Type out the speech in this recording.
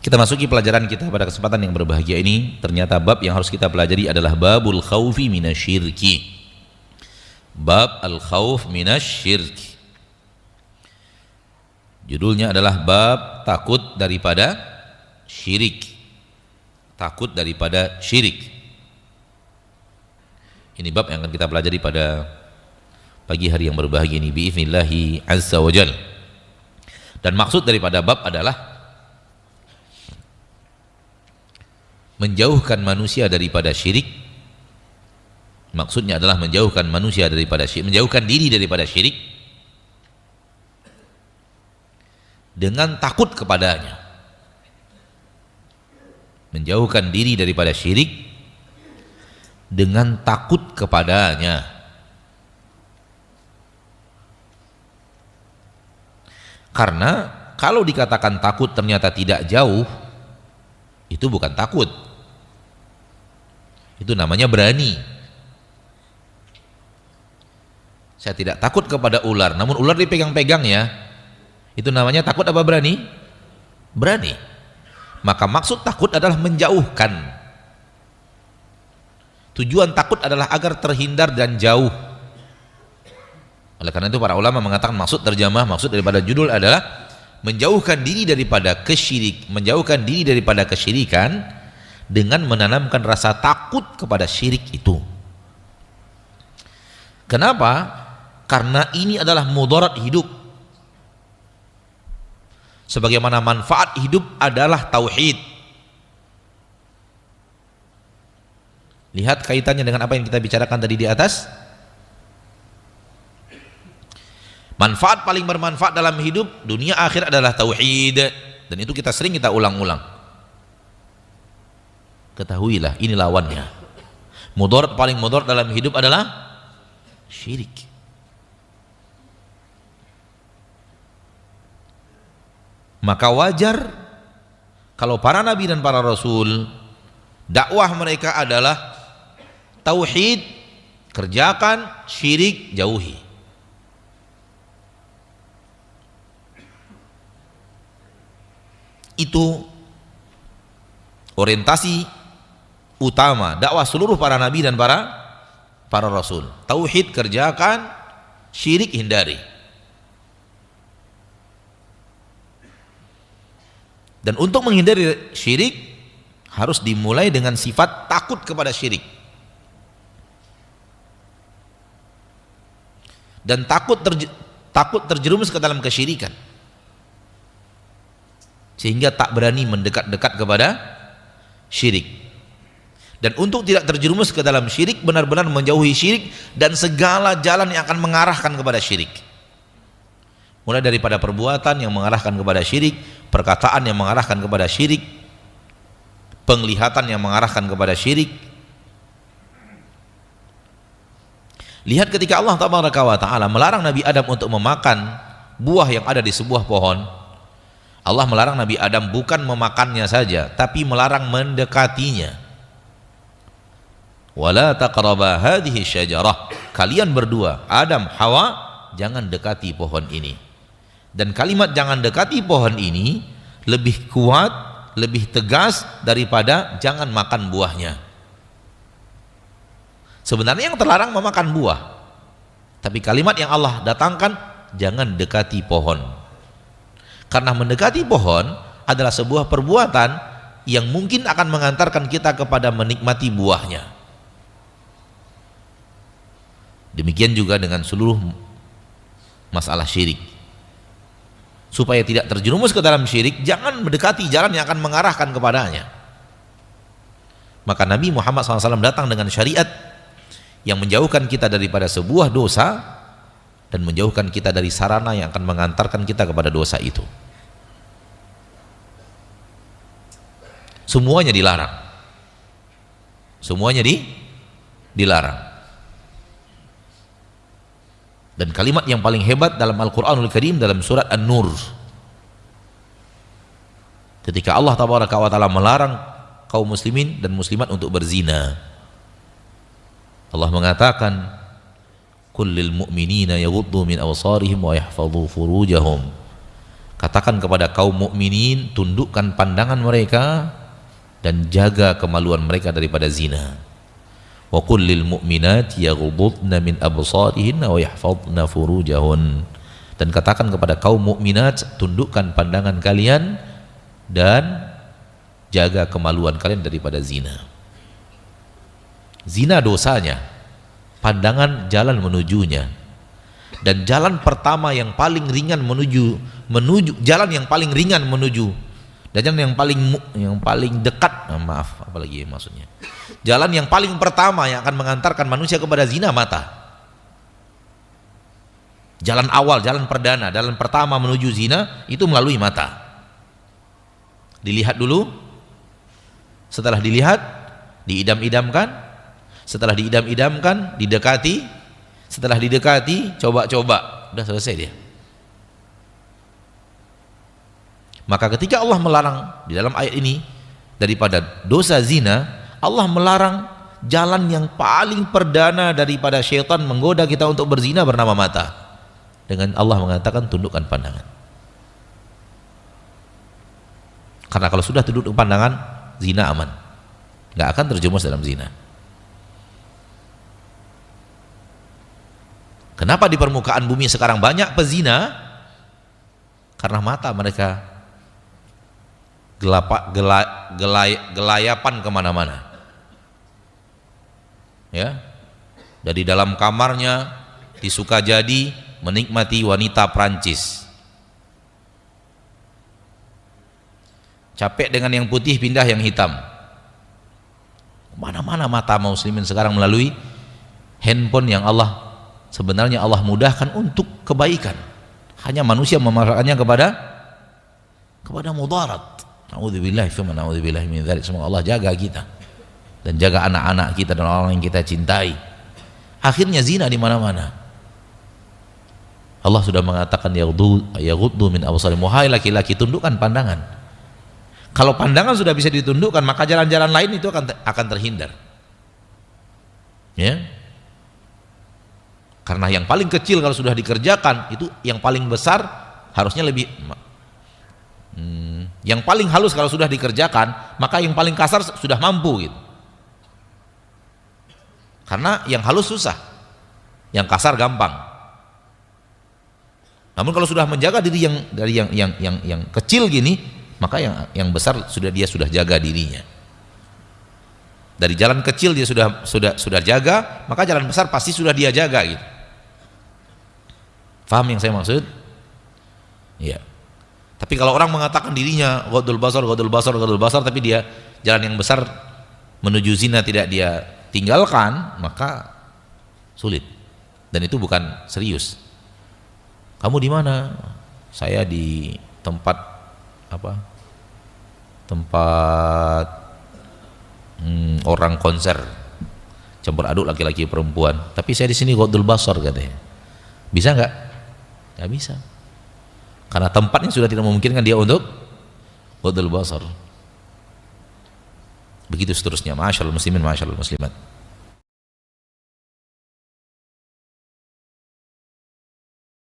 Kita masuki pelajaran kita pada kesempatan yang berbahagia ini. Ternyata bab yang harus kita pelajari adalah babul khaufi minasyirki. Bab al-khauf minasyirki. Judulnya adalah bab takut daripada syirik. Takut daripada syirik. Ini bab yang akan kita pelajari pada pagi hari yang berbahagia ini biiznillahi azza wajal. Dan maksud daripada bab adalah menjauhkan manusia daripada syirik. Maksudnya adalah menjauhkan manusia daripada syirik, menjauhkan diri daripada syirik dengan takut kepadanya. Menjauhkan diri daripada syirik dengan takut kepadanya. Karena kalau dikatakan takut ternyata tidak jauh, itu bukan takut. Itu namanya berani. Saya tidak takut kepada ular, namun ular dipegang-pegang ya. Itu namanya takut apa berani? Berani. Maka maksud takut adalah menjauhkan. Tujuan takut adalah agar terhindar dan jauh. Oleh karena itu para ulama mengatakan maksud daripada judul adalah menjauhkan diri daripada menjauhkan diri daripada kesyirikan dengan menanamkan rasa takut kepada syirik itu. Kenapa? Karena ini adalah mudarat hidup. Sebagaimana manfaat hidup adalah tauhid. Lihat kaitannya dengan apa yang kita bicarakan tadi di atas. Manfaat paling bermanfaat dalam hidup dunia akhir adalah tauhid, dan itu kita sering ulang-ulang. Ketahuilah ini lawannya. Mudarat paling mudarat dalam hidup adalah syirik. Maka wajar kalau para nabi dan para rasul dakwah mereka adalah tauhid, kerjakan, syirik jauhi. Itu orientasi utama dakwah seluruh para nabi dan para rasul. Tauhid kerjakan, syirik hindari. Dan untuk menghindari syirik harus dimulai dengan sifat takut kepada syirik. Dan takut terjerumus ke dalam kesyirikan, sehingga tak berani mendekat-dekat kepada syirik. Dan untuk tidak terjerumus ke dalam syirik, benar-benar menjauhi syirik dan segala jalan yang akan mengarahkan kepada syirik. Mulai daripada perbuatan yang mengarahkan kepada syirik, perkataan yang mengarahkan kepada syirik, penglihatan yang mengarahkan kepada syirik. Lihat ketika Allah Ta'ala melarang Nabi Adam untuk memakan buah yang ada di sebuah pohon, Allah melarang Nabi Adam bukan memakannya saja, tapi melarang mendekatinya. Wala taqraba hadhihi syajarah. Kalian berdua, Adam, Hawa, jangan dekati pohon ini. Dan kalimat jangan dekati pohon ini lebih kuat, lebih tegas daripada jangan makan buahnya. Sebenarnya yang terlarang memakan buah, tapi kalimat yang Allah datangkan jangan dekati pohon. Karena mendekati pohon adalah sebuah perbuatan yang mungkin akan mengantarkan kita kepada menikmati buahnya. Demikian juga dengan seluruh masalah syirik. Supaya tidak terjerumus ke dalam syirik, jangan mendekati jalan yang akan mengarahkan kepadanya. Maka Nabi Muhammad SAW datang dengan syariat yang menjauhkan kita daripada sebuah dosa dan menjauhkan kita dari sarana yang akan mengantarkan kita kepada dosa itu. Semuanya dilarang. Semuanya dilarang. Dan kalimat yang paling hebat dalam Al-Quranul Karim dalam surat An-Nur, ketika Allah Tabaraka wa Ta'ala melarang kaum muslimin dan muslimat untuk berzina, Allah mengatakan kullil mu'minina yaghuddu min absarihim wa yahfadhu furujahum. Katakan kepada kaum mukminin, tundukkan pandangan mereka dan jaga kemaluan mereka daripada zina. Wa qul lil mu'minati yaghuddna min absarihinna wa yahfazna furujahun. Dan katakan kepada kaum mukminat, tundukkan pandangan kalian dan jaga kemaluan kalian daripada zina. Zina dosanya, pandangan jalan menujunya. Dan jalan pertama yang paling ringan menuju jalan yang paling ringan menuju dan jalan yang paling dekat, maaf apalagi maksudnya, jalan yang paling pertama yang akan mengantarkan manusia kepada zina, mata. Jalan awal, jalan perdana, jalan pertama menuju zina itu melalui mata. Dilihat dulu, setelah dilihat diidam-idamkan, setelah diidam-idamkan didekati, setelah didekati coba-coba, udah selesai dia. Maka ketika Allah melarang di dalam ayat ini daripada dosa zina, Allah melarang jalan yang paling perdana daripada syaitan menggoda kita untuk berzina bernama mata. Dengan Allah mengatakan tundukkan pandangan. Karena kalau sudah tunduk pandangan, zina aman, nggak akan terjerumus dalam zina. Kenapa di permukaan bumi sekarang banyak pezina? Karena mata mereka gelayapan kemana-mana. Ya, dari dalam kamarnya disuka jadi menikmati wanita Prancis. Capek dengan yang putih, pindah yang hitam. Mana-mana mata muslimin sekarang melalui handphone yang sebenarnya Allah mudahkan untuk kebaikan. Hanya manusia memanfaatkannya kepada mudarat. Na'udzubillah, na'udzubillah min dzalik. Semoga Allah jaga kita dan jaga anak-anak kita dan orang yang kita cintai. Akhirnya zina di mana-mana. Allah sudah mengatakan yaghuddu min absarihim, wahai laki-laki tundukkan pandangan. Kalau pandangan sudah bisa ditundukkan, maka jalan-jalan lain itu akan terhindar. Ya. Karena yang paling kecil kalau sudah dikerjakan, itu yang paling besar harusnya lebih. Yang paling halus kalau sudah dikerjakan, maka yang paling kasar sudah mampu gitu. Karena yang halus susah, yang kasar gampang. Namun kalau sudah menjaga diri yang kecil gini, maka yang besar dia sudah jaga dirinya. Dari jalan kecil dia sudah jaga, maka jalan besar pasti sudah dia jaga gitu. Paham yang saya maksud? Iya. Tapi kalau orang mengatakan dirinya ghadul basar, tapi dia jalan yang besar menuju zina tidak dia tinggalkan, maka sulit. Dan itu bukan serius. Kamu di mana? Saya di tempat orang konser, campur aduk laki-laki perempuan. Tapi saya di sini ghadul basar katanya. Bisa nggak? Nggak bisa. Karena tempatnya sudah tidak memungkinkan dia untuk ghadul basar. Begitu seterusnya. Masyaallah muslimin, masyaallah muslimat.